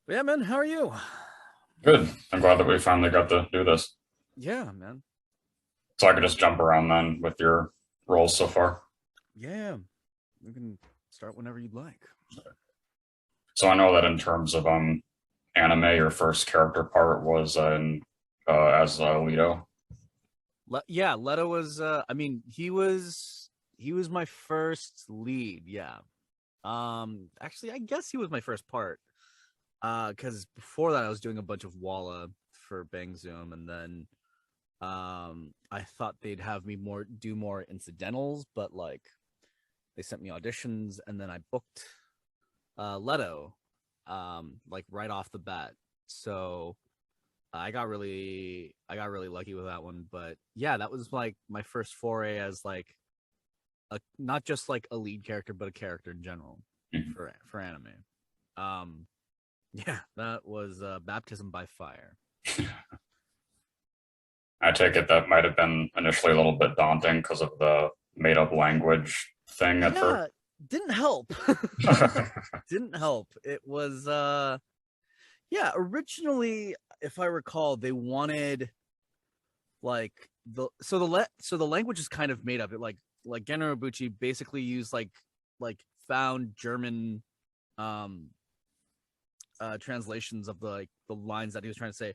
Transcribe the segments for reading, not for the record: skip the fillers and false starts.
Yeah, man, how are you? Good. I'm glad that we finally got to do this. Yeah, man. So I could just jump around then with your roles so far. Yeah, we can start whenever you'd like. So I know that in terms of anime, your first character part was in as Ledo. Yeah, Leto was I mean, he was my first lead, yeah. Actually I guess he was my first part. Cuz before that I was doing a bunch of Walla for Bang Zoom, and then I thought they'd have me more incidentals, but like they sent me auditions and then I booked Leto like right off the bat. So I got really lucky with that one. But yeah, that was like my first foray as like a not just like a lead character, but a character in general Mhm. for anime. Um, yeah, that was baptism by fire. I take it that might have been initially a little bit daunting because of the made up language thing at first. Yeah, didn't help. Didn't help. It was yeah, originally, if I recall, they wanted like the language is kind of made up. It like Genrobuchi basically used like found German um translations of the lines that he was trying to say,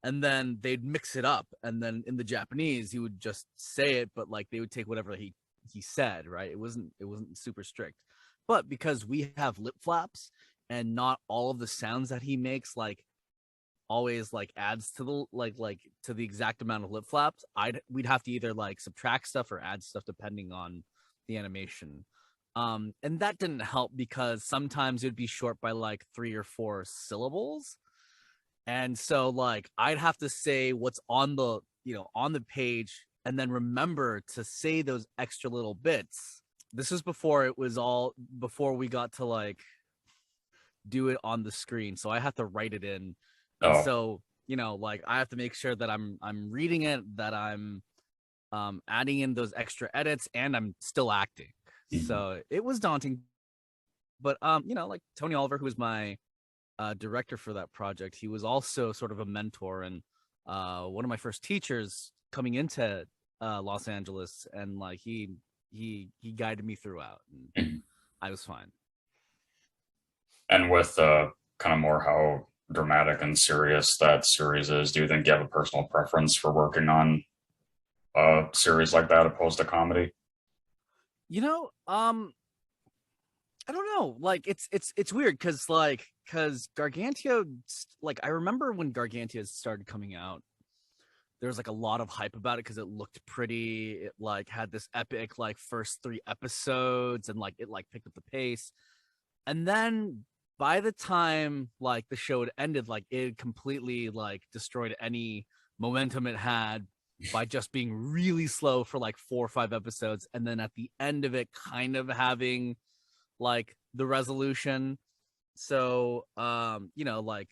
and then they'd mix it up, and then in the Japanese he would just say it, but like they would take whatever he said, right? It wasn't super strict. But because we have lip flaps and not all of the sounds that he makes like always like adds to the like to the exact amount of lip flaps, we'd have to either like subtract stuff or add stuff depending on the animation. And that didn't help because sometimes it would be short by like 3 or 4 syllables, and so like I'd have to say what's on the page and then remember to say those extra little bits. This is before we got to like do it on the screen, so I have to write it in. And Oh, so like I have to make sure that I'm reading it, that I'm adding in those extra edits, and I'm still acting. mhm. So it was daunting. But like Tony Oliver, who was my director for that project, he was also sort of a mentor and one of my first teachers coming into Los Angeles, and like he guided me throughout, and Mhm. I was fine. And with kind of more how dramatic and serious that series is, do you think you have a personal preference for working on a series like that opposed to comedy? You know, I don't know. Like it's weird because Gargantia, like I remember when Gargantia started coming out, there was like a lot of hype about it because it looked pretty. It like had this epic like first 3 episodes, and like it like picked up the pace. And then by the time like the show had ended, like it completely like destroyed any momentum it had by just being really slow for like 4 or 5 episodes, and then at the end of it kind of having like the resolution. So like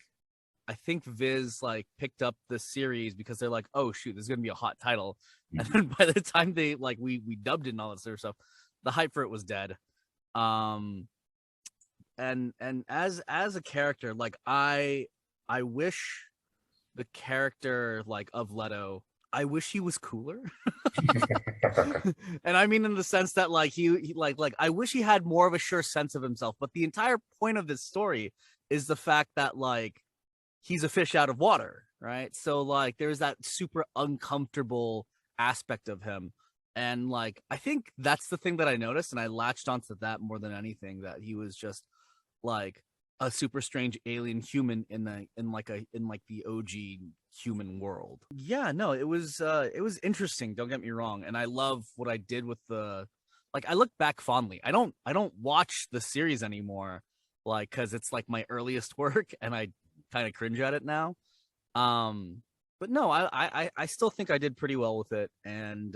I think Viz like picked up the series because they're like, oh shoot, this is gonna be a hot title. And Mhm. then by the time they like we dubbed it and all that sort of stuff, the hype for it was dead. Um and as a character, like I wish the character like of Leto, I wish he was cooler. And I mean in the sense that like he like I wish he had more of a sure sense of himself. But the entire point of this story is the fact that like he's a fish out of water, right? So like there's that super uncomfortable aspect of him. And like I think that's the thing that I noticed, and I latched onto that more than anything, that he was just like a super strange alien human in like the OG human world. Yeah, no, it was interesting, don't get me wrong, and I love what I did with the like I look back fondly. I don't watch the series anymore, like cuz it's like my earliest work and I kind of cringe at it now. But no, I still think I did pretty well with it, and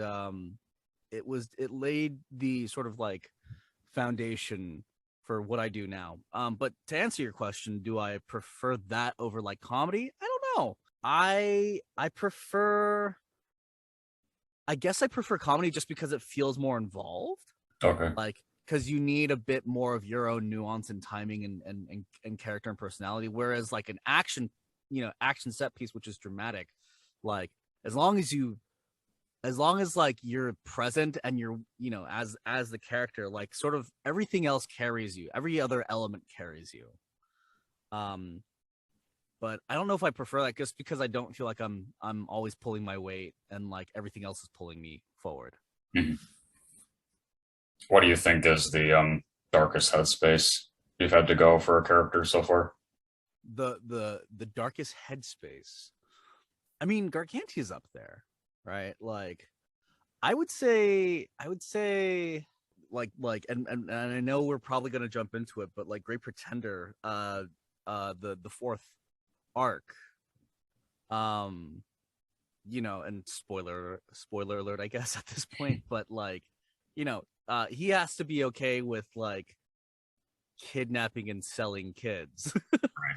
it laid the sort of like foundation for what I do now. But to answer your question, do I prefer that over like comedy? I don't know. I guess I prefer comedy just because it feels more involved. Okay. Like because you need a bit more of your own nuance and timing and character and personality. Whereas like an action, action set piece, which is dramatic, like as long as like you're present and you're as the character, like sort of everything else carries you, every other element carries you. But I don't know if I prefer that, just because I don't feel like I'm always pulling my weight and like everything else is pulling me forward. Mm-hmm. What do you think is the darkest headspace you've had to go for a character so far? The darkest headspace. I mean, Gargantia's up there, right? Like I would say and I know we're probably gonna jump into it, but like Great Pretender, the fourth arc, and spoiler alert, I guess, at this point, but like, he has to be okay with like kidnapping and selling kids.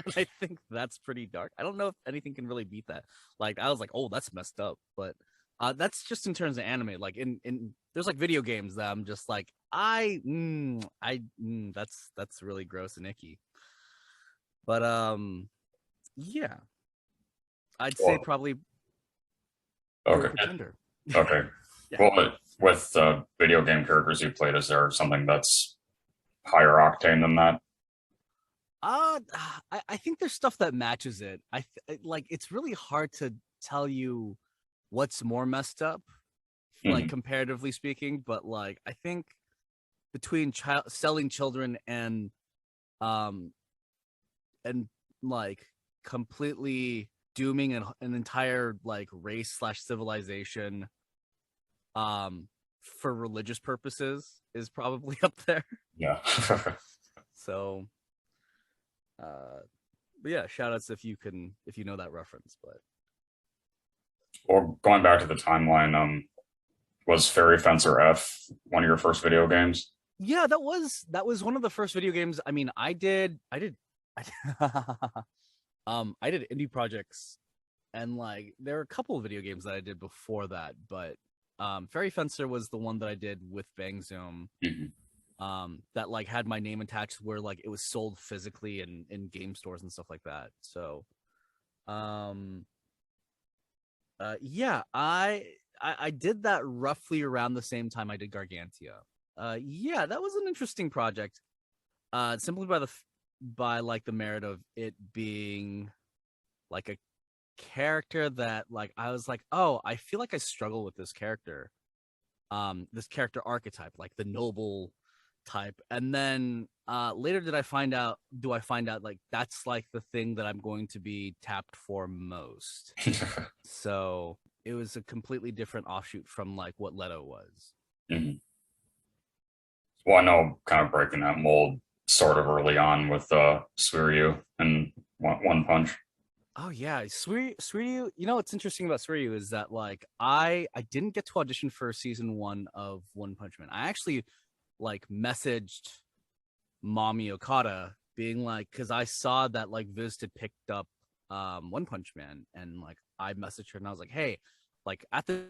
And I think that's pretty dark. I don't know if anything can really beat that. Like I was like, oh, that's messed up, but that's just in terms of anime. Like in there's like video games that I'm just like, that's really gross and icky. But yeah, I'd say Well, probably Great okay. Pretender. Okay. Yeah. Well, with video game characters you played, is there something that's higher octane than that? Uh, I think there's stuff that matches it. Like it's really hard to tell you what's more messed up, like Mhm. comparatively speaking. But like I think between selling children um and like completely dooming an entire like race slash civilization for religious purposes is probably up there. Yeah. So but yeah, shout outs if you know that reference. But Well, going back to the timeline, was Fairy Fencer F one of your first video games? yeah, that was one of the first video games. I mean, I I did indie projects, and like there are a couple of video games that I did before that, but Fairy Fencer was the one that I did with Bang Zoom. Mhm. That like had my name attached, where like it was sold physically in game stores and stuff like that. So um yeah, I did that roughly around the same time I did Gargantia. Yeah, that was an interesting project. Simply by like the merit of it being like a character that like I was like, oh, I feel like I struggle with this character archetype, like the noble type. And then later do I find out like that's like the thing that I'm going to be tapped for most. So it was a completely different offshoot from like what Ledo was. Mhm. Well, I know kind of breaking that mold sort of early on with Suiryu and One Punch. Oh yeah, Suiryu. You know what's interesting about Suiryu is that like I didn't get to audition for season 1 of One Punch Man. I actually like messaged Mommy Okada being like, because I saw that like Viz had picked up One Punch Man, and like I messaged her and I was like, hey, like at the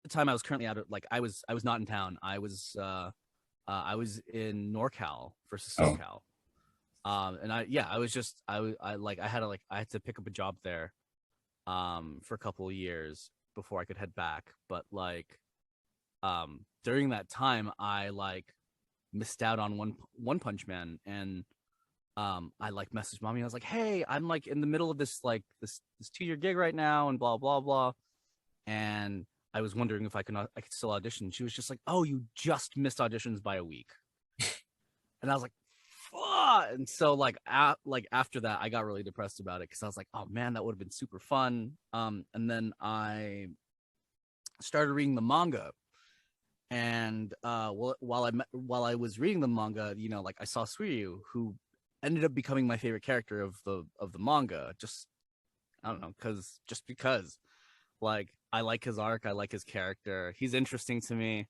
time I was currently out of like I was not in town. I was in NorCal versus Oh, SoCal. And I was just I like I had to pick up a job there for a couple of years before I could head back. But like during that time I like missed out on One Punch Man, and I like messaged Mommy. I was like, hey, I'm like in the middle of this 2-year gig right now and blah blah blah. And I was wondering if I could still audition. She was just like, oh, you just missed auditions by a week. And I was like, fuck. And so like after that, I got really depressed about it because I was like, oh man, that would have been super fun. And then I started reading the manga, and while I was reading the manga, like I saw Suiryu, who ended up becoming my favorite character of the manga. Just I don't know, because like I like his arc, I like his character. He's interesting to me.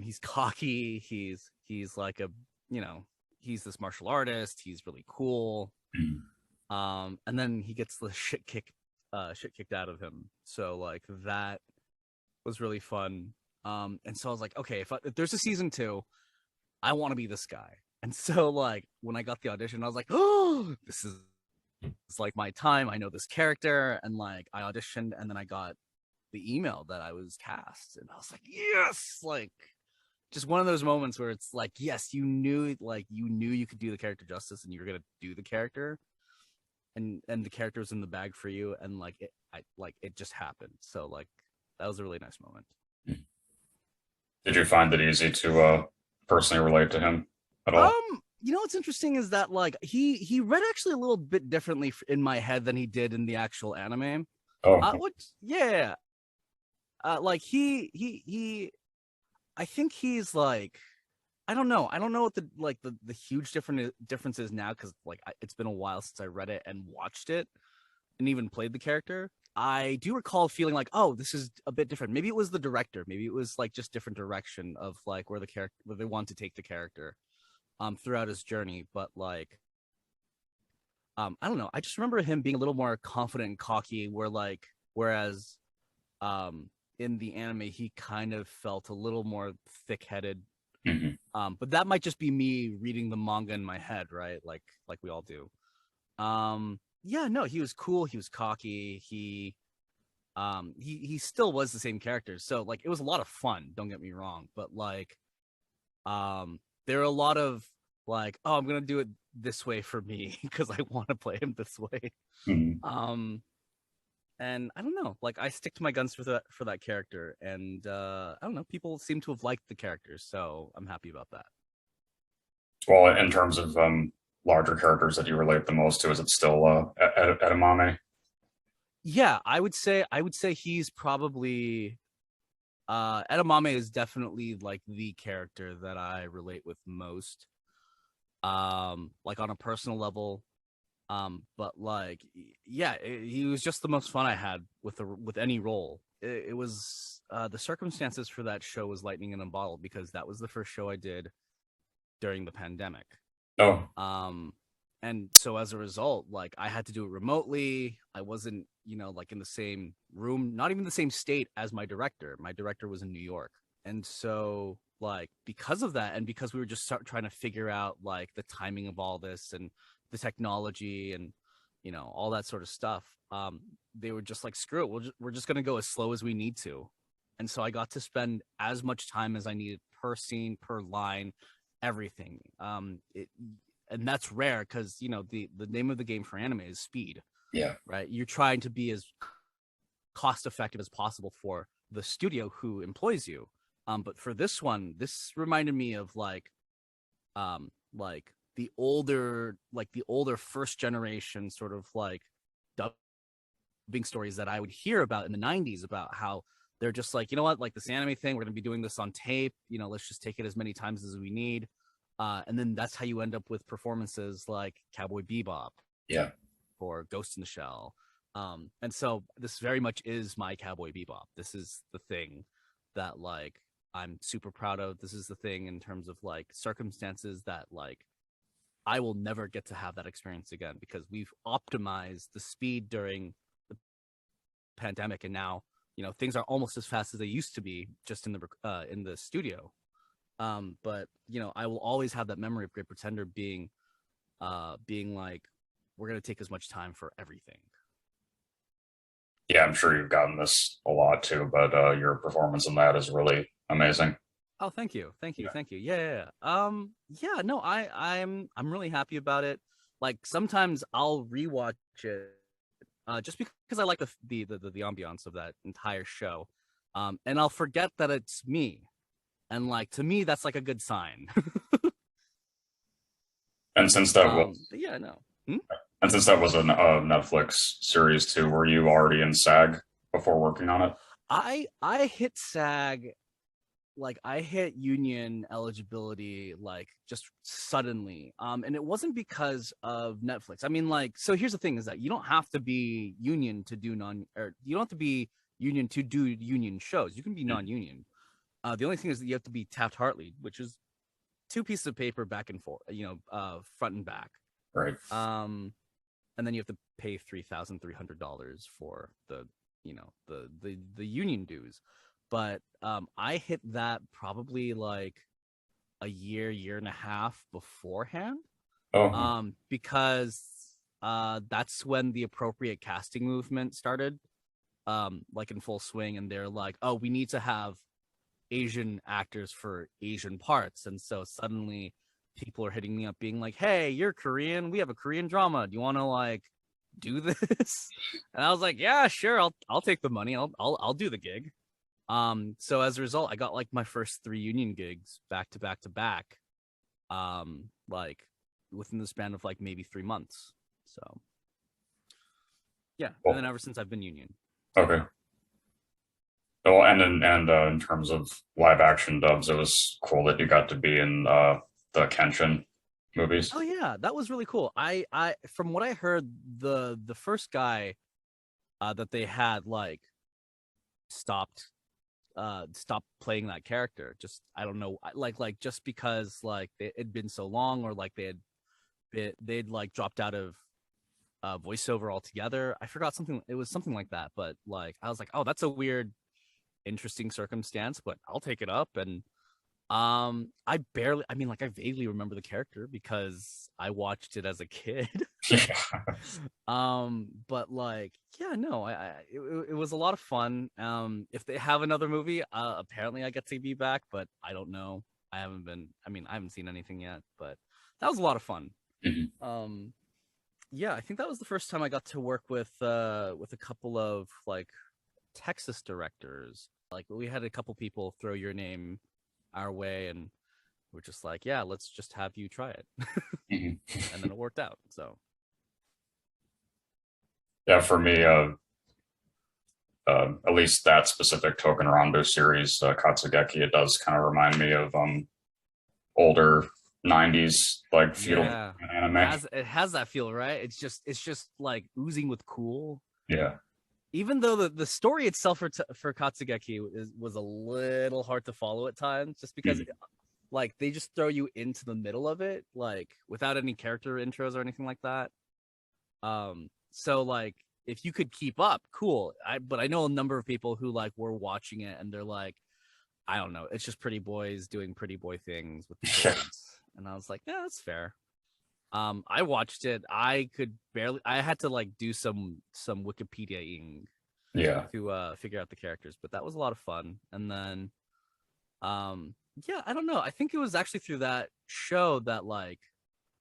He's cocky. He's like a you know he's this martial artist. He's really cool. mhm. And then he gets the shit kicked out of him. So like that was really fun. And so I was like, okay, if there's a season 2, I want to be this guy. And so like when I got the audition, I was like, oh, this is it's like my time. I know this character, and like I auditioned, and then I got the email that I was cast, and I was like, yes, like just one of those moments where it's like, yes, you knew you could do the character justice, and you were gonna do the character, and the character was in the bag for you, and like it just happened. So like that was a really nice moment. Did you find it easy to personally relate to him at all? What's interesting is that like he read actually a little bit differently in my head than he did in the actual anime. Oh, What? Yeah. Like he. I think he's like, I don't know. I don't know what the huge difference is now because like it's been a while since I read it and watched it and even played the character. I do recall feeling like, oh, this is a bit different. Maybe it was the director. Maybe it was like just different direction of like where they want to take the character throughout his journey. But like I don't know. I just remember him being a little more confident and cocky, whereas in the anime he kind of felt a little more thick-headed. mhm. But that might just be me reading the manga in my head, right? Like we all do. Yeah, no, he was cool, he was cocky, he still was the same character. So like it was a lot of fun, don't get me wrong, but like there are a lot of like, oh, I'm gonna do it this way for me because I want to play him this way. Mhm. Um and I don't know, like I stick to my guns for that character, and I don't know, people seem to have liked the character, so I'm happy about that. Well, in terms of larger characters that you relate the most to, is it still Edamame? Yeah, I would say he's probably Edamame is definitely like the character that I relate with most. Like on a personal level. But like yeah, he was just the most fun I had with any role. It was the circumstances for that show was lightning in a bottle because that was the first show I did during the pandemic. Oh, Um and so as a result, like I had to do it remotely. I wasn't, like in the same room, not even the same state as my director. My director was in New York. And so like because of that, and because we were just trying to figure out like the timing of all this and the technology and all that sort of stuff, they were just like, screw it, we're just going to go as slow as we need to. And so I got to spend as much time as I needed per scene, per line, everything. And that's rare because the name of the game for anime is speed, yeah. right? You're trying to be as cost effective as possible for the studio who employs you. But for this one, this reminded me of like the older first generation sort of like dubbing stories that I would hear about in the 90s about how they're just like, you know what, like this anime thing, we're going to be doing this on tape, let's just take it as many times as we need. And then that's how you end up with performances like Cowboy Bebop Yeah. or Ghost in the Shell. And so this very much is my Cowboy Bebop. This is the thing that like I'm super proud of. This is the thing in terms of like circumstances that like I will never get to have that experience again because we've optimized the speed during the pandemic, and now things are almost as fast as they used to be just in the studio. But I will always have that memory of Great Pretender being like, we're gonna take as much time for everything. Yeah, I'm sure you've gotten this a lot too, but your performance in that is really amazing. Oh, thank you, thank you, Yeah. thank you. Yeah, yeah, yeah. No, I'm really happy about it. Like sometimes I'll rewatch it, just because I like the ambiance of that entire show, and I'll forget that it's me, and like to me that's like a good sign. And since that was But yeah, no. Hmm? and since that was a Netflix series too, were you already in SAG before working on it? I hit SAG, like I hit union eligibility like just suddenly. And it wasn't because of Netflix. I mean, like, so here's the thing is that you don't have to be union to do or you don't have to be union to do union shows. You can be non-union. The only thing is that you have to be Taft-Hartley, which is two pieces of paper back and forth, front and back. Right. And then you have to pay $3,300 for the union dues. But I hit that probably like a year and a half beforehand. Oh, Because that's when the appropriate casting movement started, like in full swing, and they're like, oh, we need to have Asian actors for Asian parts. And so suddenly people are hitting me up being like, hey, you're Korean, we have a Korean drama, do you want to like do this? And I was like, yeah, sure, I'll take the money, I'll do the gig. So as a result, I got like my first 3 union gigs back to back to back, like within the span of like maybe 3 months. So yeah, and cool. then ever since I've been union. Okay. Well, in terms of live action dubs, it was cool that you got to be in the Kenshin movies. Oh yeah, that was really cool. I from what I heard, the first guy that they had like stopped stopped playing that character. Just I don't know, like just because like it'd been so long, or like they'd like dropped out of voiceover altogether. I forgot something. It was something like that. But like I was like, oh, that's a weird, interesting circumstance, but I'll take it up. And I mean, like I vaguely remember the character because I watched it as a kid. Yeah. But like, yeah, no, it was a lot of fun. If they have another movie, apparently I get to be back, but I don't know. I haven't seen anything yet, but that was a lot of fun. Mhm. Yeah, I think that was the first time I got to work with a couple of like Texas directors. Like we had a couple people throw your name our way, and we're just like, yeah, let's just have you try it. Mhm. And then it worked out. So Yeah, for me, at least that specific Token Rondo series, Katsugeki, it does kind of remind me of older '90s like feudal yeah, anime. it has that feel, right? It's just like oozing with cool. Yeah. Even though the story itself for Katsugeki was a little hard to follow at times, just because Mhm. like they just throw you into the middle of it, like without any character intros or anything like that. So like if you could keep up, cool. But I know a number of people who like were watching it and they're like, I don't know, it's just pretty boys doing pretty boy things with the Yeah. swords. And I was like, yeah, that's fair. I watched it. I had to like do some Wikipedia-ing Yeah. to figure out the characters, but that was a lot of fun. And then yeah, I don't know. I think it was actually through that show that like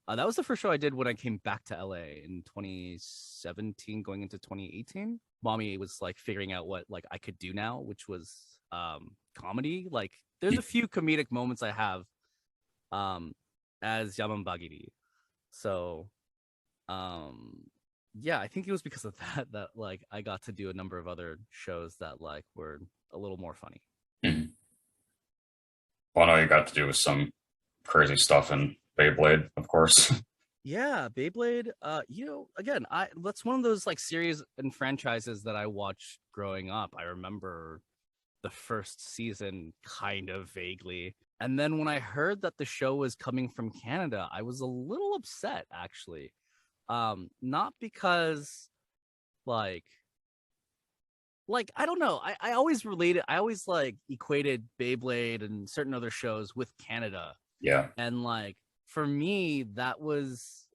that was the first show I did when I came back to LA in 2017 going into 2018. Mommy was like figuring out what like I could do now, which was comedy. Like there's a few comedic moments I have um as Yamambagiri. So yeah, I think it was because of that that like I got to do a number of other shows that like were a little more funny. Mhm. Well, I know you got to do with some crazy stuff in Beyblade, of course. Yeah, Beyblade. You know, again, I that's one of those like series and franchises that I watched growing up. I remember the first season kind of vaguely. And then when I heard that the show was coming from Canada, I was a little upset actually. Not because like I don't know. I always related I always like equated Beyblade and certain other shows with Canada. Yeah. And like for me, it was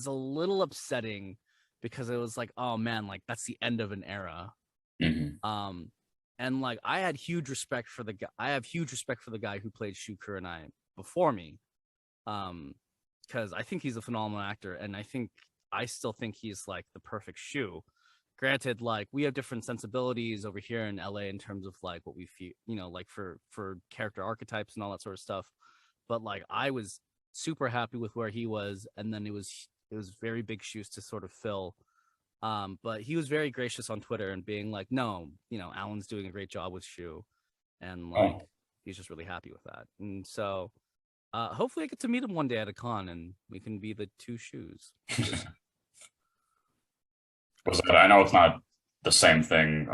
a little upsetting because it was like, oh man, like that's the end of an era. Hmm. Um, and like I had huge respect for the guy. I have huge respect for the guy who played Shu Kurenai before me. Because I think he's a phenomenal actor, and I still think he's like the perfect Shu. Granted, like we have different sensibilities over here in LA in terms of like what we feel, you know, like for character archetypes and all that sort of stuff. But like I was super happy with where he was, and then it was very big shoes to sort of fill. But he was very gracious on Twitter and being like, no, you know, Alan's doing a great job with Shu, and like Oh, he's just really happy with that. And so hopefully I get to meet him one day at a con and we can be the two shoes. was it? I know it's not the same thing,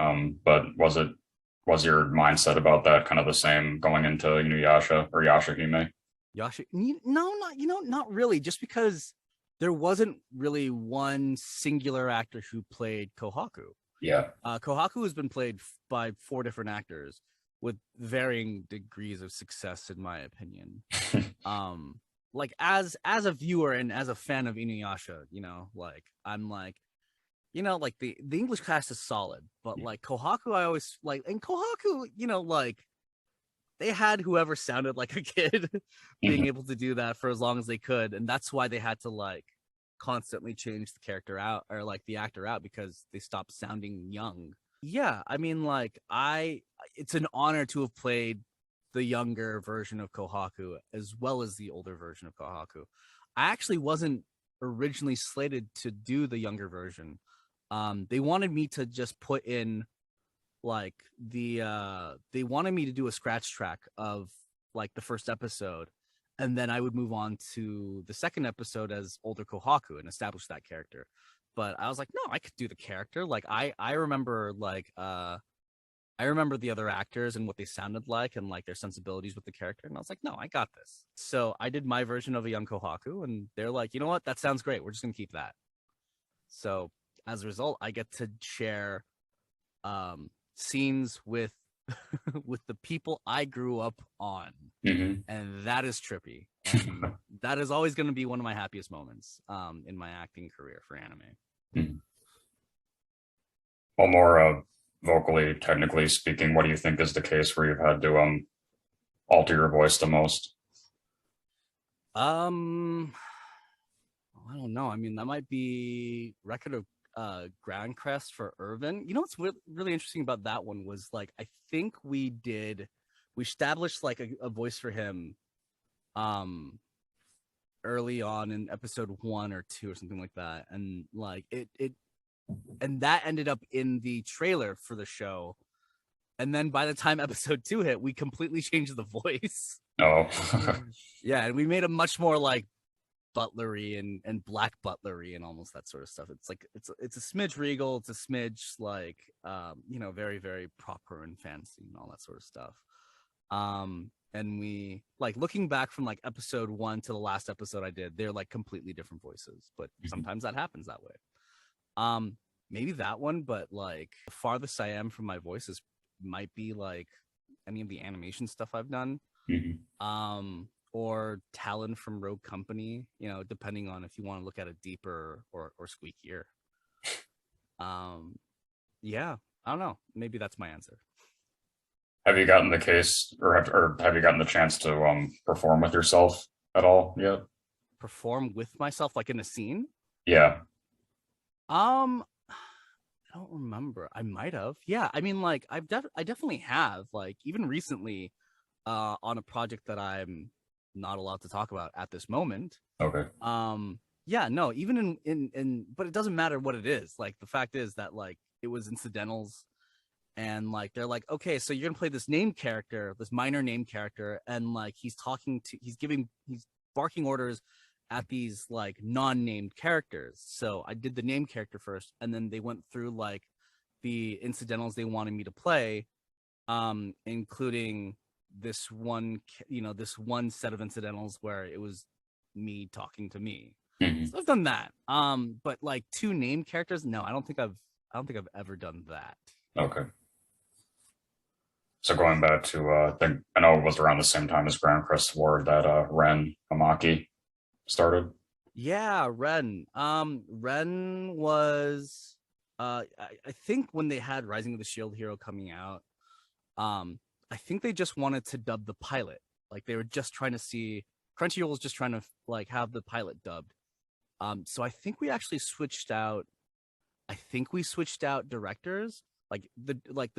but was your mindset about that kind of the same going into Inuyasha or Yashahime? No, not not really. Just because there wasn't really one singular actor who played Kohaku. Yeah. Kohaku has been played by 4 different actors. with varying degrees of success, in my opinion. Like as a viewer and as a fan of Inuyasha, like I'm like, like the English cast is solid, but like Kohaku, I always like, and Kohaku, like they had whoever sounded like a kid being able to do that for as long as they could, and that's why they had to like constantly change the character out or like the actor out because they stopped sounding young. Yeah, I mean, like it's an honor to have played the younger version of Kohaku as well as the older version of Kohaku. I actually wasn't originally slated to do the younger version. They wanted me to just put in like they wanted me to do a scratch track of like the first episode, and then I would move on to the second episode as older Kohaku and establish that character. But I was like, no, I could do the character. Like I remember like I remember the other actors and what they sounded like and like their sensibilities with the character. And I was like, no, I got this. So I did my version of a young Kohaku, and they're like, you know what? That sounds great. We're just gonna keep that. So as a result, I get to share scenes with with the people I grew up on. And that is trippy. And that is always going to be one of my happiest moments in my acting career for anime. Well, more vocally, technically speaking, what do you think is the case where you've had to alter your voice the most? I don't know. I mean, that might be Record of Grand Crest for Irvin. What's really interesting about that one was like I think we established like a voice for him early on in episode 1 or 2 or something like that, and like it and that ended up in the trailer for the show, and then by the time episode 2 hit, we completely changed the voice. Oh. Yeah, and we made a much more like butlery and black butlery and almost that sort of stuff. It's like it's a smidge regal, it's a smidge like very, very proper and fancy and all that sort of stuff. And we like looking back from like episode 1 to the last episode I did, they're like completely different voices, but sometimes that happens that way. Maybe that one, but like the farthest I am from my voices might be like any of the animation stuff I've done. Or Talon from Rogue Company, depending on if you want to look at it deeper or squeakier. Yeah, I don't know. Maybe that's my answer. Have you gotten the case, or have you gotten the chance to perform with yourself at all yet? Perform with myself, like in a scene? Yeah. I don't remember. I might have. Yeah, I mean, like I definitely have. Like even recently, on a project that I'm not allowed to talk about at this moment. Okay. Yeah, no, even in but it doesn't matter what it is. Like the fact is that like it was incidentals, and like they're like, okay, so you're gonna play this name character, this minor name character, and like he's barking orders at these like non-named characters. So I did the name character first, and then they went through like the incidentals they wanted me to play, including this one set of incidentals where it was me talking to me. So I've done that. But like 2 named characters, no, I don't think I've ever done that. Okay. So going back to I know it was around the same time as Grand Crest War that Ren Amaki started. Yeah, Ren. Ren was I think when they had Rising of the Shield Hero coming out, I think they just wanted to dub the pilot. Like they were just trying to see, Crunchyroll was just trying to like have the pilot dubbed. So I think we actually switched out. I think we switched out directors. Like the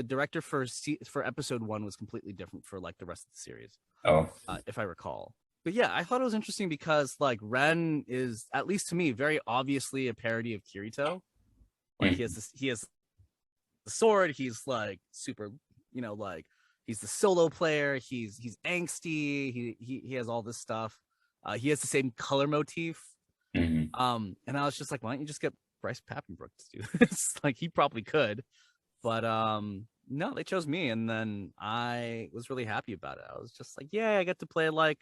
director for episode 1 was completely different for like the rest of the series. Oh. If I recall. But yeah, I thought it was interesting because like Ren is, at least to me, very obviously a parody of Kirito. Like he has the sword. He's like super, like he's the solo player. He's angsty. He has all this stuff. He has the same color motif. And I was just like, why don't you just get Bryce Papenbrook to do this? Like he probably could, but no, they chose me, and then I was really happy about it. I was just like, yeah, I get to play like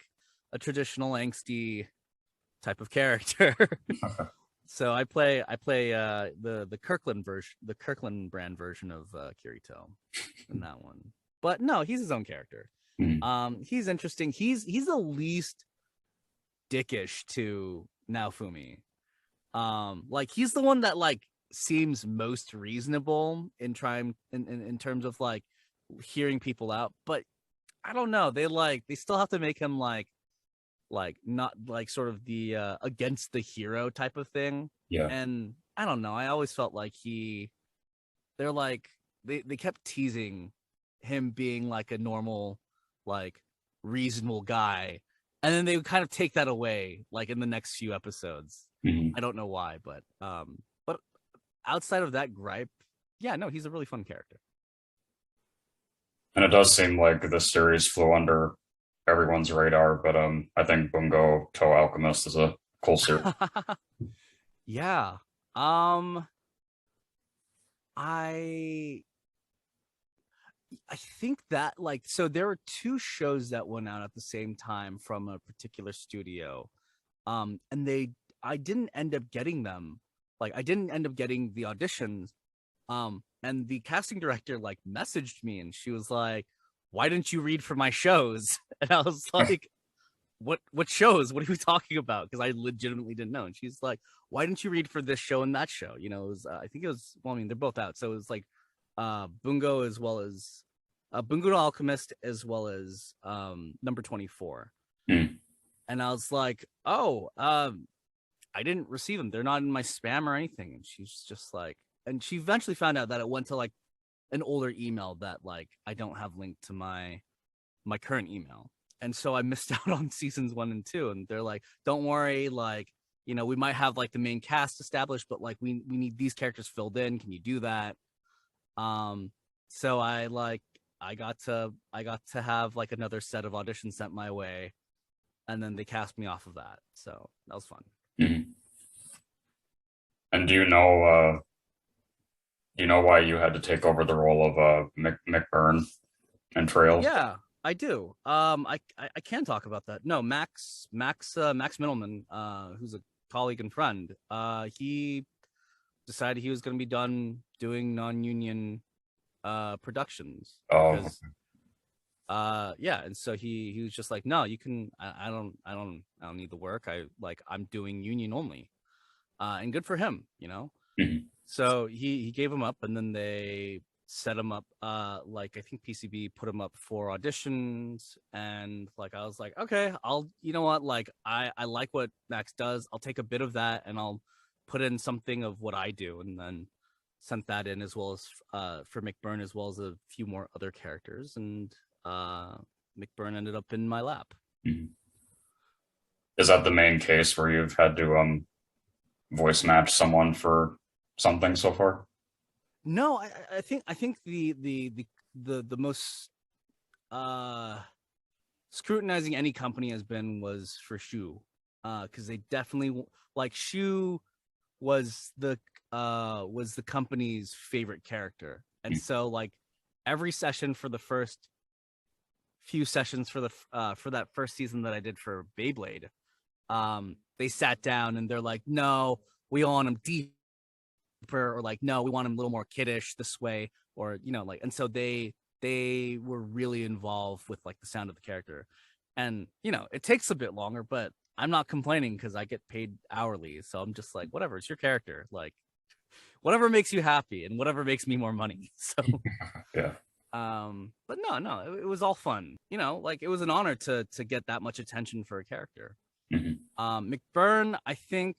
a traditional angsty type of character. So I play the Kirkland brand version of Kirito in that one. But no, he's his own character. Mhm. He's interesting. He's the least dickish to Naofumi. Like he's the one that like seems most reasonable in trying in terms of like hearing people out, but I don't know. They still have to make him like not like sort of the against the hero type of thing. Yeah. And I don't know. I always felt like they're like they kept teasing him being like a normal, like reasonable guy. And then they would kind of take that away like in the next few episodes. Mhm. I don't know why, but outside of that gripe, yeah, no, he's a really fun character. And it does seem like this series flew under everyone's radar, but I think Bungo Toe Alchemist is a cool series. Yeah. Um I I think that like so there were two shows that went out at the same time from a particular studio. And I didn't end up getting them. Like I didn't end up getting the auditions. And the casting director like messaged me and she was like, "Why didn't you read for my shows?" And I was like, what shows? What are we talking about? Because I legitimately didn't know. And she's like, "Why didn't you read for this show and that show?" You know, it was I think it was well, I mean, they're both out. So it was like Bungo as well as Bungo the Alchemist as well as number 24. Mm. And I was like, "Oh, I didn't receive them. They're not in my spam or anything." And she's just like, and she eventually found out that it went to like an older email that like I don't have linked to my current email. And so I missed out on seasons 1 and 2. And they're like, "Don't worry, like, you know, we might have like the main cast established, but like we need these characters filled in. Can you do that?" Um, so I got to have like another set of auditions sent my way, and then they cast me off of that. So that was fun. Mhm. And do you know why you had to take over the role of McBurn and Trail? Yeah, I do. I can talk about that. No, Max Mittleman, who's a colleague and friend, he decided he was going to be done doing non-union productions Oh, because yeah, and so he was just like, "No, you can. I don't need the work. I'm doing union only." And good for him, you know. mhm. So he gave him up, and then they set him up. Like I think PCB put him up for auditions, and like I was like, okay, I'll, you know what, like I like what Max does. I'll take a bit of that, and I'll put in something of what I do, and then sent that in as well as for McBurn as well as a few more other characters, and uh McBurn ended up in my lap. Mhm. Is that the main case where you've had to voice match someone for something so far? No, I think the most uh scrutinizing any company has been was for Shu, because they definitely like Shu was the company's favorite character, and Mm. so like every session for the first few sessions for that first season that I did for Beyblade, they sat down and they're like, "No, we want him deeper," or like, "No, we want him a little more kiddish this way," or you know, like, and so they were really involved with like the sound of the character, and you know, it takes a bit longer, but I'm not complaining because I get paid hourly, so I'm just like, whatever, it's your character, like whatever makes you happy and whatever makes me more money. So Yeah. but no, it was all fun, you know, like it was an honor to get that much attention for a character. Mhm. McBurn, I think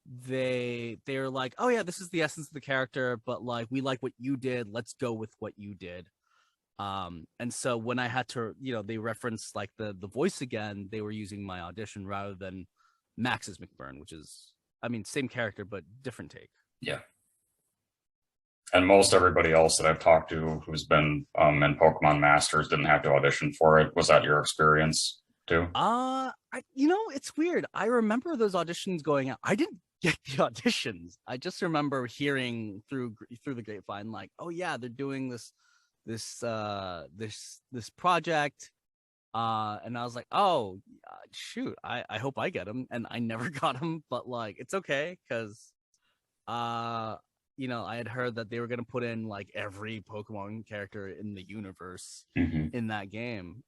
they're like, "Oh yeah, this is the essence of the character, but like we like what you did, let's go with what you did." And so when I had to, you know, they referenced like the voice again, they were using my audition rather than Max's McBurn, which is, I mean, same character but different take. Yeah. And most everybody else that I've talked to who's been in Pokemon Masters didn't have to audition for it. Was that your experience too? You know, it's weird. I remember those auditions going out. I didn't get the auditions. I just remember hearing through the grapevine, like, "Oh yeah, they're doing this project." And I was like, "Oh, shoot, I hope I get them," and I never got them. But like, it's okay because uh I had heard that they were gonna put in like every Pokemon character in the universe Hmm. in that game.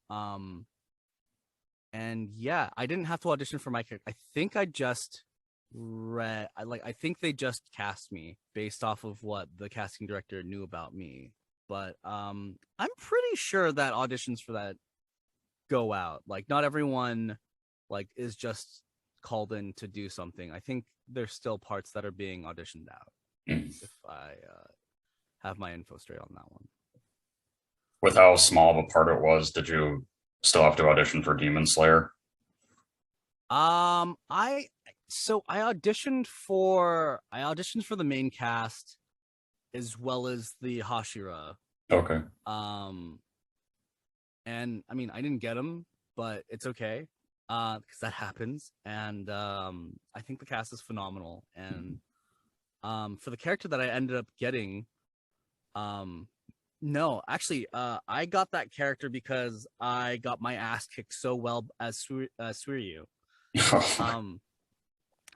And yeah, I didn't have to audition for my character. I think I just I think they just cast me based off of what the casting director knew about me. But I'm pretty sure that auditions for that go out. Like not everyone like is just called in to do something. I think there's still parts that are being auditioned out. If I have my info straight on that one. With how small of a part it was, did you still have to audition for Demon Slayer? I so I auditioned for the main cast as well as the Hashira. Okay. Um, and I mean I didn't get them, but it's okay, because that happens. And I think the cast is phenomenal. And for the character that I ended up getting, um, no, actually, I got that character because I got my ass kicked so well as Suiryu. Um,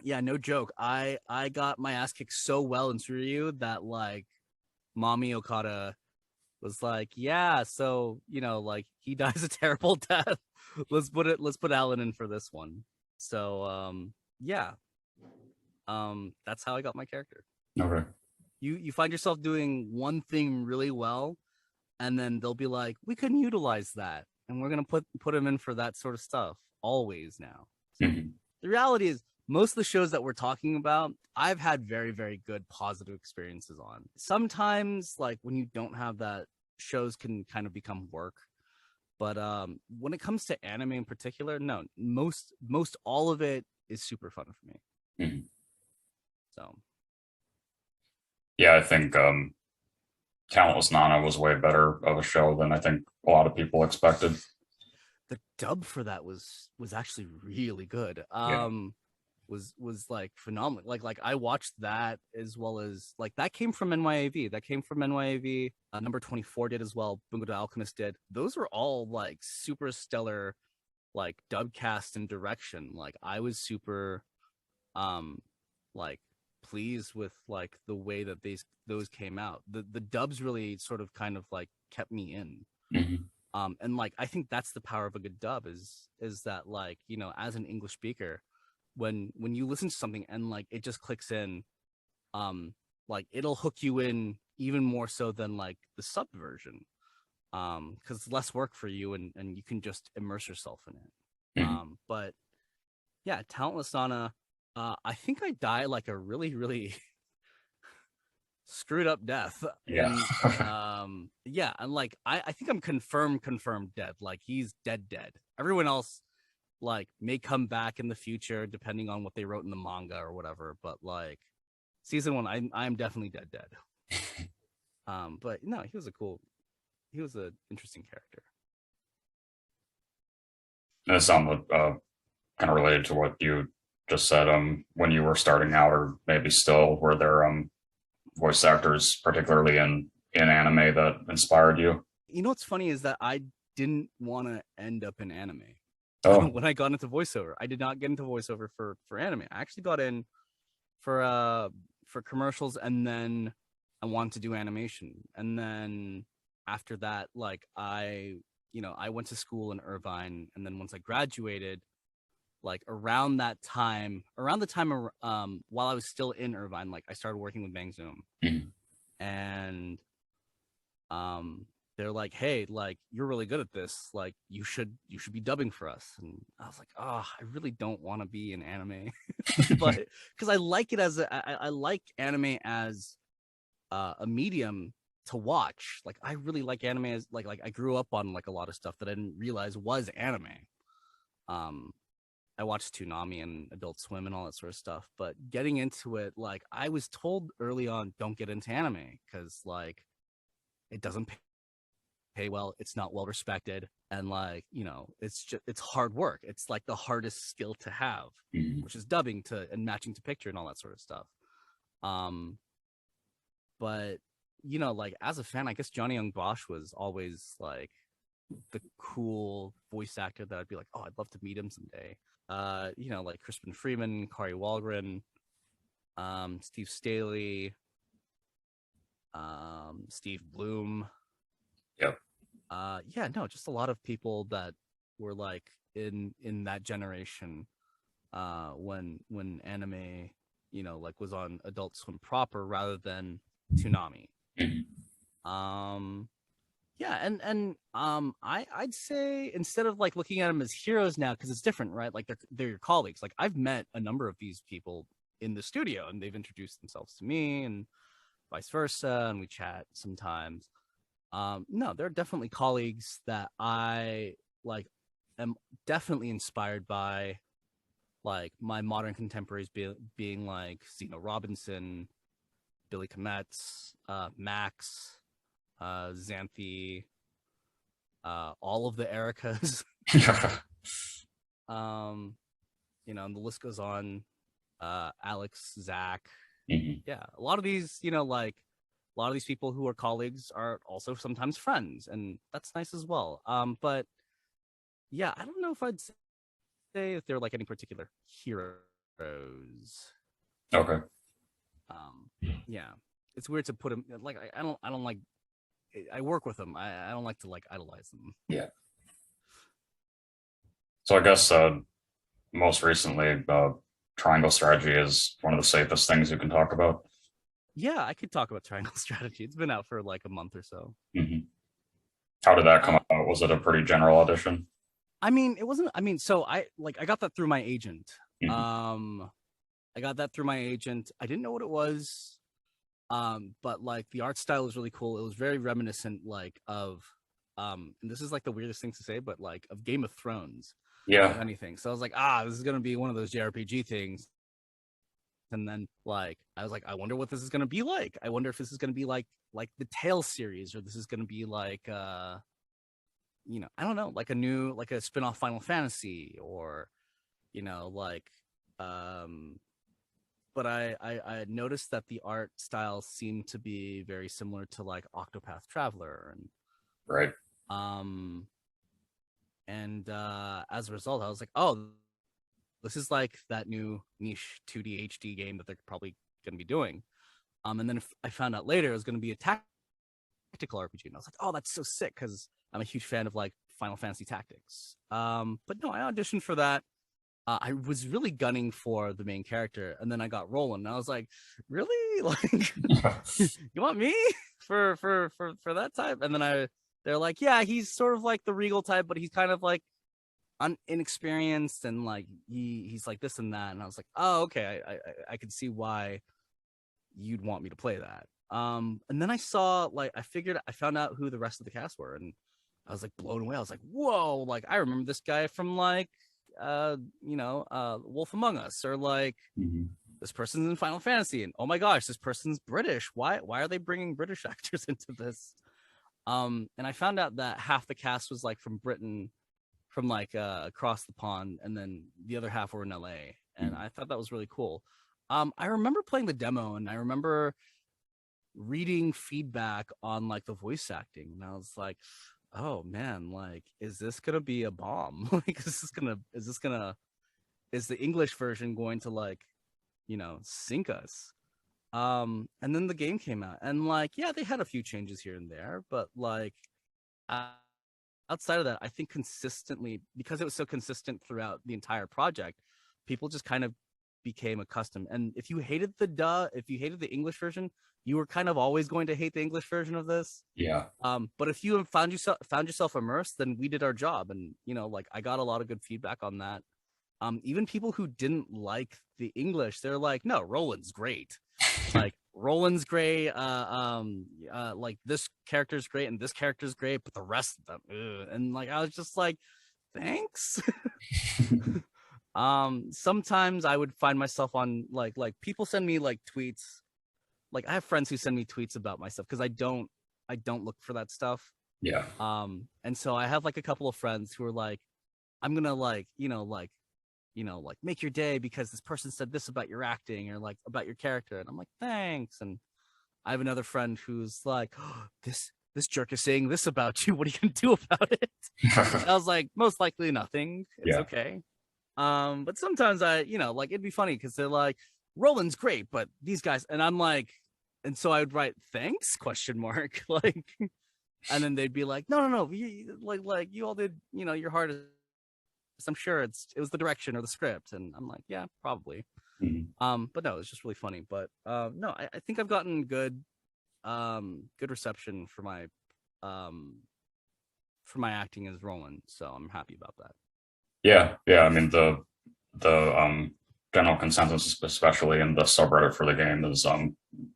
yeah, no joke. I got my ass kicked so well in Suiryu that like Mommy Okada was like, yeah, so like he dies a terrible death. Let's put Alan in for this one. So yeah. That's how I got my character. Okay. You find yourself doing one thing really well, and then they'll be like, we couldn't utilize that. And we're gonna put him in for that sort of stuff always now. So Hmm. the reality is most of the shows that we're talking about, I've had very, very good positive experiences on. Sometimes, like when you don't have that, shows can kind of become work. But when it comes to anime in particular, no, most all of it is super fun for me. Hmm. So Yeah, I think Talentless Nana was way better of a show than I think a lot of people expected. the dub for that was actually really good. Yeah. Was like phenomenal. Like I watched that as well as like that came from NYAV. That came from NYAV. Number 24 did as well. Bungo the Alchemist did. Those were all like super stellar, like dub cast and direction. Like I was super, um, like pleased with like the way that those came out. The dubs really sort of kind of like kept me in. Hmm. And like I think that's the power of a good dub is that like as an English speaker, when you listen to something and like it just clicks in, like it'll hook you in even more so than like the sub version, because it's less work for you and you can just immerse yourself in it. Hmm. But yeah, Talentless Anna, I think I die like a really really screwed up death. Yeah. And yeah, and like I think I'm confirmed dead. Like he's dead. Everyone else like may come back in the future depending on what they wrote in the manga or whatever. But like season one, I'm definitely dead. But no, he was an interesting character. And it sounded kind of related to what you just said. When you were starting out, or maybe still, were there voice actors, particularly in anime, that inspired you? You know what's funny is that I didn't want to end up in anime. Oh. When I got into voiceover, I did not get into voiceover for anime. I actually got in for commercials, and then I wanted to do animation. And then after that, like I went to school in Irvine, and then once I graduated, like around the time while I was still in Irvine, like I started working with Bang Zoom. Mhm. And they're like, hey, like you're really good at this, like you should be dubbing for us. And I was like, oh, I really don't want to be in anime. But because I like it I like anime as a medium to watch. Like I really like anime as like I grew up on like a lot of stuff that I didn't realize was anime. um I watched Toonami and Adult Swim and all that sort of stuff, but getting into it, like I was told early on, don't get into anime because like it doesn't pay well, it's not well respected, and like it's hard work. It's like the hardest skill to have, Mhm. which is dubbing to and matching to picture and all that sort of stuff. um but like as a fan, I guess Johnny Young Bosch was always like the cool voice actor that I'd be like, oh, I'd love to meet him someday. Like Crispin Freeman, Kari Walgren, Steve Staley, Steve Bloom. Yep. Yeah, no, just a lot of people that were like in that generation when anime, like was on Adult Swim proper rather than Toonami. Yeah, and I'd say instead of like looking at them as heroes now, because it's different, right? Like they're your colleagues. Like I've met a number of these people in the studio, and they've introduced themselves to me, and vice versa, and we chat sometimes. No, they're definitely colleagues that I like am definitely inspired by, like my modern contemporaries being like Zeno Robinson, Billy Kometz, Max, Xanthi, all of the Ericas. And the list goes on. Alex, Zach. Yeah, a lot of these, like a lot of these people who are colleagues are also sometimes friends, and that's nice as well. But yeah, I don't know if I'd say if they're like any particular heroes. Okay. Yeah, it's weird to put them like I don't like. I work with them. I don't like to like idolize them. Yeah. So I guess most recently, triangle strategy is one of the safest things you can talk about. Yeah, I could talk about triangle strategy. It's been out for like a month or so. How did that come out? Was it a pretty general audition? I mean, it wasn't. I mean, so I got that through my agent. I got that through my agent. I didn't know what it was. But like the art style is really cool. It was very reminiscent like of and this is like the weirdest thing to say, but like of Game of Thrones. Yeah. If anything. So I was like, this is gonna be one of those JRPG things. And then like I was like, I wonder what this is gonna be like. I wonder if this is gonna be like the Tales series, or this is gonna be like I don't know, like a spin-off Final Fantasy, or like but I noticed that the art style seemed to be very similar to like Octopath Traveler, and right. And as a result, I was like, oh, this is like that new niche 2D HD game that they're probably going to be doing. And then I found out later it was going to be a tactical RPG, and I was like, oh, that's so sick, because I'm a huge fan of like Final Fantasy Tactics. But no, I auditioned for that. I was really gunning for the main character, and then I got Roland, and I was like, really? Like, you want me for that type? And then they're like, yeah, he's sort of like the Regal type, but he's kind of like inexperienced, and like he's like this and that. And I was like, oh, okay, I could see why you'd want me to play that. And then I found out who the rest of the cast were, and I was like blown away. I was like, whoa, like I remember this guy from like Wolf Among Us, or like this person's in Final Fantasy, and oh my gosh, this person's British. Why are they bringing British actors into this? And I found out that half the cast was like from Britain, from like across the pond, and then the other half were in LA, and I thought that was really cool. I remember playing the demo, and I remember reading feedback on like the voice acting, and I was like, oh man, like, is this gonna be a bomb? Like, is the English version going to like, sink us? And then the game came out, and like, yeah, they had a few changes here and there, but like, outside of that, I think consistently, because it was so consistent throughout the entire project, people just kind of became accustomed. And if you hated the English version, you were kind of always going to hate the English version of this. Yeah. But if you found yourself immersed, then we did our job. And like I got a lot of good feedback on that. Even people who didn't like the English, they're like, no, Roland's great. Like Roland's great. Like this character's great and this character's great, but the rest of them, and like I was just like, thanks. Sometimes I would find myself on like people send me like tweets. Like I have friends who send me tweets about my stuff, because I don't look for that stuff. Yeah. And so I have like a couple of friends who are like, I'm gonna like make your day because this person said this about your acting, or like about your character, and I'm like, thanks. And I have another friend who's like, oh, this jerk is saying this about you. What are you gonna do about it? I was like, most likely nothing. It's okay. But sometimes like it'd be funny because they're like, Roland's great, but these guys, and I'm like, and so I would write thanks question mark like, and then they'd be like, no, like you all did, your hardest. I'm sure it was the direction or the script, and I'm like, yeah, probably. But no, it's just really funny. But no, I think I've gotten good reception for my acting as Roland, so I'm happy about that. Yeah. I mean, the general consensus, especially in the subreddit for the game, is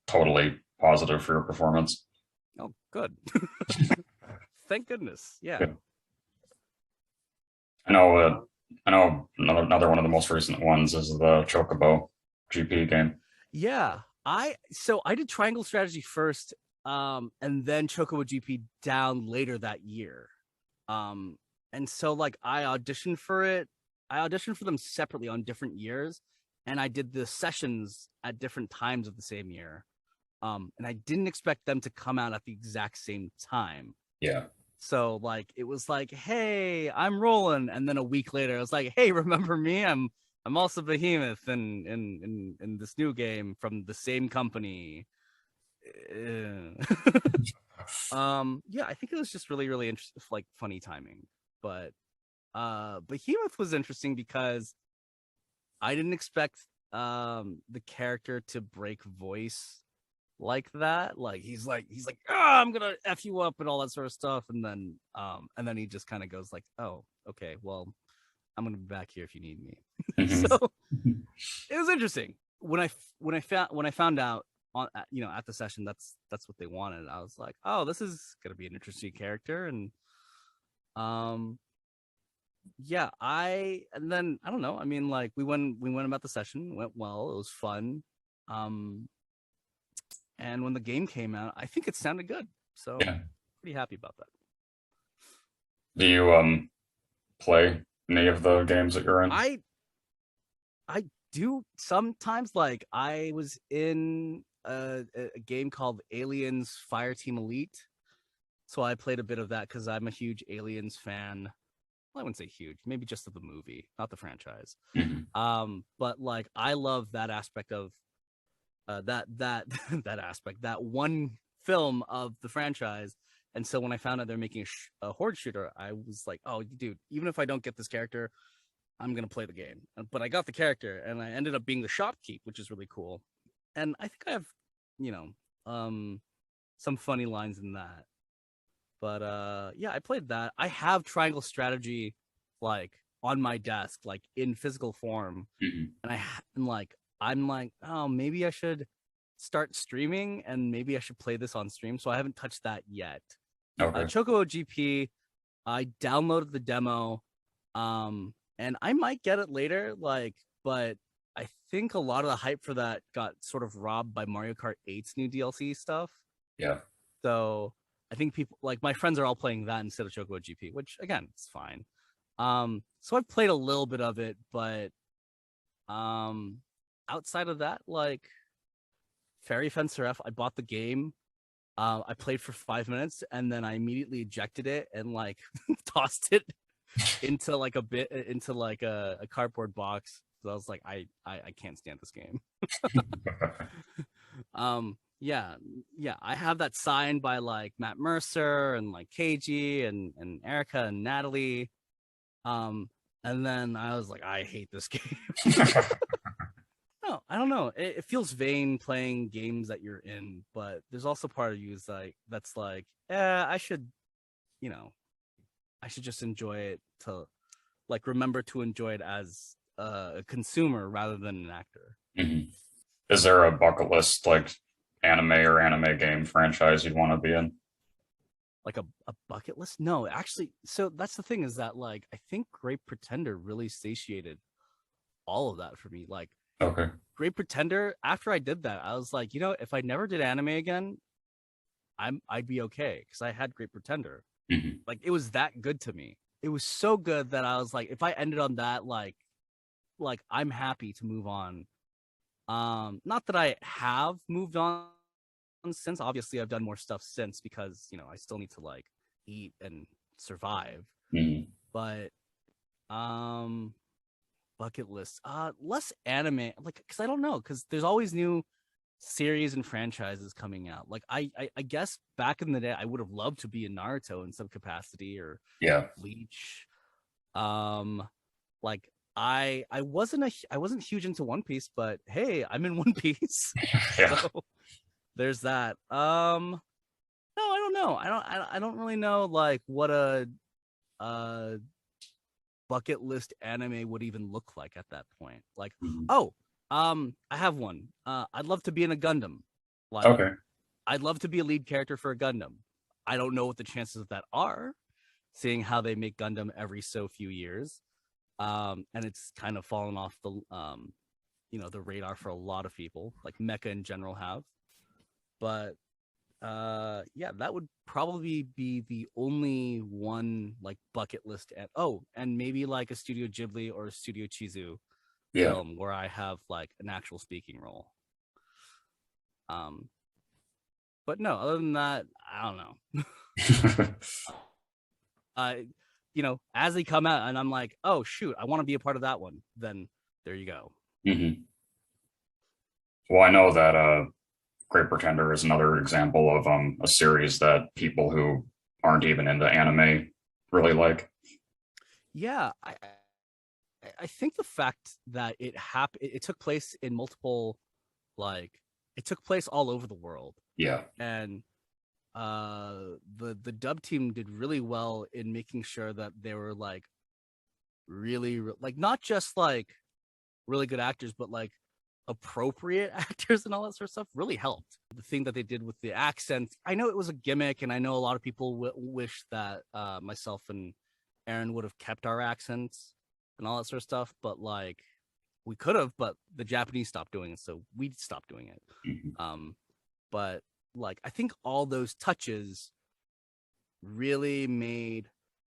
totally positive for your performance. Oh, good. Thank goodness. Yeah. Good. I know another one of the most recent ones is the Chocobo GP game. Yeah. I did Triangle Strategy first, and then Chocobo GP down later that year. And so like I auditioned for it. I auditioned for them separately on different years, and I did the sessions at different times of the same year. And I didn't expect them to come out at the exact same time. Yeah. So like it was like, hey, I'm Roland, and then a week later, I was like, hey, remember me? I'm also Behemoth in this new game from the same company. Yeah, I think it was just really, really interesting, like funny timing. But Behemoth was interesting because I didn't expect the character to break voice like that. Like he's like, I'm gonna F you up and all that sort of stuff. And then he just kind of goes like, oh, okay, well, I'm gonna be back here if you need me. So it was interesting. When I found out on at the session that's what they wanted, I was like, oh, this is gonna be an interesting character. And yeah, and then I don't know. I mean, like we went about the session, it went well, it was fun. And when the game came out, I think it sounded good. So Yeah. pretty happy about that. Do you play any of the games that you're in? I do sometimes. Like I was in a game called Aliens Fireteam Elite. So I played a bit of that because I'm a huge Aliens fan. Well, I wouldn't say huge, maybe just of the movie, not the franchise. But like I love that aspect of that aspect, that one film of the franchise. And so when I found out they're making a horde shooter, I was like, oh, dude, even if I don't get this character, I'm gonna play the game. But I got the character, and I ended up being the shopkeep, which is really cool. And I think I have, some funny lines in that. But yeah, I played that. I have Triangle Strategy like on my desk, like in physical form, and I'm like, oh, maybe I should start streaming, and maybe I should play this on stream. So I haven't touched that yet. Okay. Chocobo GP, I downloaded the demo, and I might get it later. Like, but I think a lot of the hype for that got sort of robbed by Mario Kart 8's new DLC stuff. Yeah. So I think people like my friends are all playing that instead of Chocobo GP, which again, it's fine. So I've played a little bit of it, but outside of that, like Fairy Fencer F, I bought the game. I played for 5 minutes and then I immediately ejected it and like tossed it into like a cardboard box. So I was like, I can't stand this game. Yeah, I have that signed by like Matt Mercer and like KG and Erica and Natalie. And then I was like, I hate this game. No, I don't know. It feels vain playing games that you're in, but there's also part of you is like that's like, I should just enjoy it to like remember to enjoy it as a consumer rather than an actor. Is there a bucket list like anime or anime game franchise you'd want to be in? Like a bucket list? No, actually. So that's the thing is that like I think Great Pretender really satiated all of that for me. Like, okay, Great Pretender, after I did that, I was like, if I never did anime again, I'd be okay because I had Great Pretender. Like it was that good to me. It was so good that I was like, if I ended on that, like I'm happy to move on. Not that I have moved on since. Obviously, I've done more stuff since because I still need to like eat and survive. But bucket list, less anime, like because I don't know, because there's always new series and franchises coming out. Like I guess back in the day, I would have loved to be in Naruto in some capacity or Yeah. Bleach. Like I wasn't huge into One Piece, but hey, I'm in One Piece, Yeah. so there's that. No, I don't know. I don't really know like what a uh bucket list anime would even look like at that point. Like, Mhm. oh, I have one. I'd love to be in a Gundam. Like, Okay. I'd love to be a lead character for a Gundam. I don't know what the chances of that are, seeing how they make Gundam every so few years. And it's kind of fallen off the the radar for a lot of people, like Mecha in general have. But yeah, that would probably be the only one like bucket list and maybe like a Studio Ghibli or a Studio Chizu Yeah. film where I have like an actual speaking role. Um, but no, other than that, I don't know. uh, as they come out and I'm like, oh shoot, I want to be a part of that one, then there you go. Hmm. Well, I know that Great Pretender is another example of a series that people who aren't even into anime really like. Yeah, I think the fact that it took place in multiple like it took place all over the world, Yeah. and the dub team did really well in making sure that they were like really like not just like really good actors, but like appropriate actors and all that sort of stuff really helped. The thing that they did with the accents, I know it was a gimmick, and I know a lot of people wish that myself and Aaron would have kept our accents and all that sort of stuff, but like we could have, but the Japanese stopped doing it, so we stopped doing it. Hmm. But like I think all those touches really made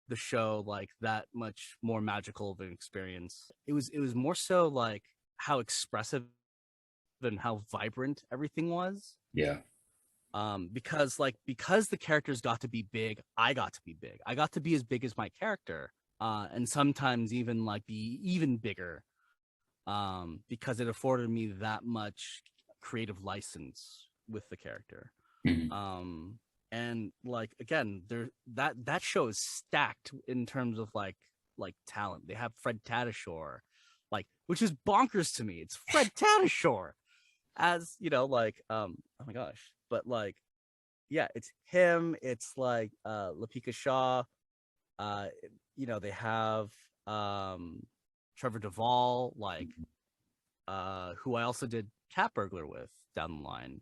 the show like that much more magical of an experience. It was more so like how expressive and how vibrant everything was. Yeah. Because the characters got to be big, I got to be big. I got to be as big as my character, and sometimes even like be even bigger, because it afforded me that much creative license with the character. Hmm. Um, and like again, that show is stacked in terms of like talent. They have Fred Tatasciore, like which is bonkers to me. It's Fred Tatasciore as oh my gosh, but like yeah, it's him. It's like Lapika Shaw. Uh, they have Trevor Duvall, like who I also did Cat Burglar with down the line.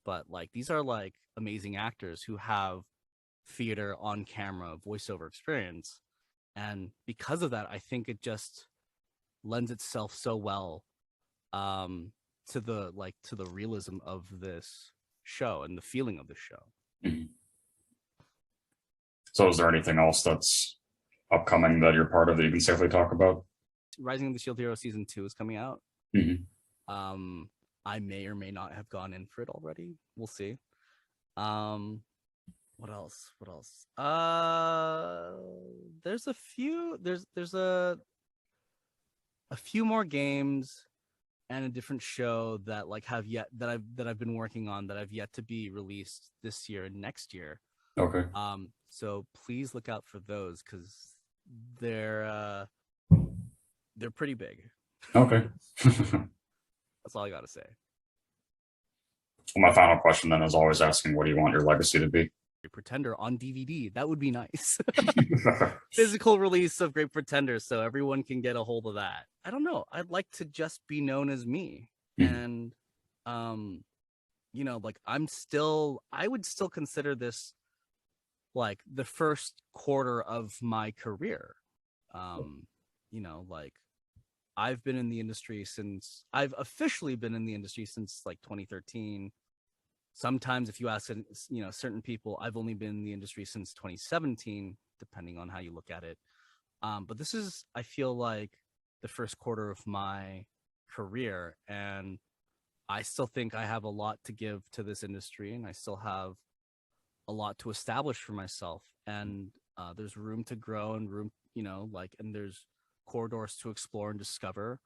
But like these are like amazing actors who have theater on camera voiceover experience, and because of that, I think it just lends itself so well um to the realism of this show and the feeling of the show. Hmm. So, is there anything else that's upcoming that you're part of that you can safely talk about? Rising of the Shield Hero season 2 is coming out. Hmm. um I may or may not have gone in for it already. We'll see. um what else there's a few there's a few more games and a different show that like have yet that I've been working on that have yet to be released this year and next year. Okay. So please look out for those because they're they're pretty big. Okay. That's all I gotta say. Well, my final question then is always asking, what do you want your legacy to be? Pretender on DVD, that would be nice. Physical release of Great Pretender so everyone can get a hold of that. I don't know, I'd like to just be known as me. Mhm. And like I would still consider this like the first quarter of my career. Like I've officially been in the industry since like 2013. Sometimes if you ask certain people, I've only been in the industry since 2017, depending on how you look at it. But this is, I feel like, the first quarter of my career, and I still think I have a lot to give to this industry, and I still have a lot to establish for myself. And there's room to grow and room, and there's corridors to explore and discover.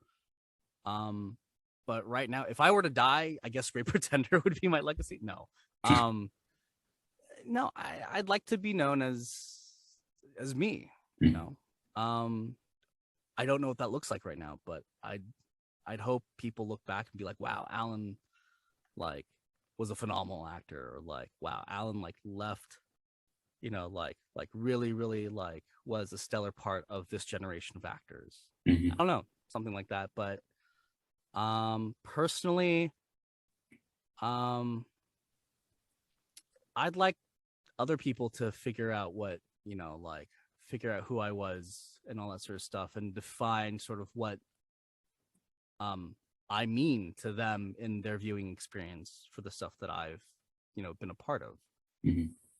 but right now, if I were to die, I guess Great Pretender would be my legacy. No, no, I'd like to be known as me. You know, I don't know what that looks like right now, but I'd hope people look back and be like, wow, Alan like was a phenomenal actor, or like, wow, Alan like left, you know, like really, really like was a stellar part of this generation of actors. I don't know, something like that. But personally, I'd like other people to figure out what, you know, like figure out who I was and all that sort of stuff, and define sort of what I mean to them in their viewing experience for the stuff that I've, you know, been a part of.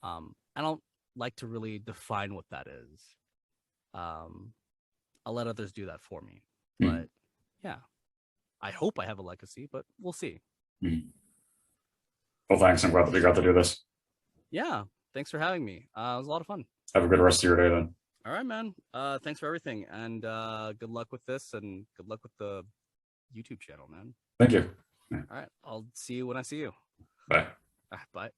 I don't like to really define what that is. I'll let others do that for me. But yeah, I hope I have a legacy, but we'll see. Well, thanks. I'm glad that you got to do this. Yeah, thanks for having me. It was a lot of fun. Have a good rest of your day then. All right, man. Thanks for everything, and good luck with this, and good luck with the YouTube channel, man. Thank you. All right, I'll see you when I see you. Bye. Bye.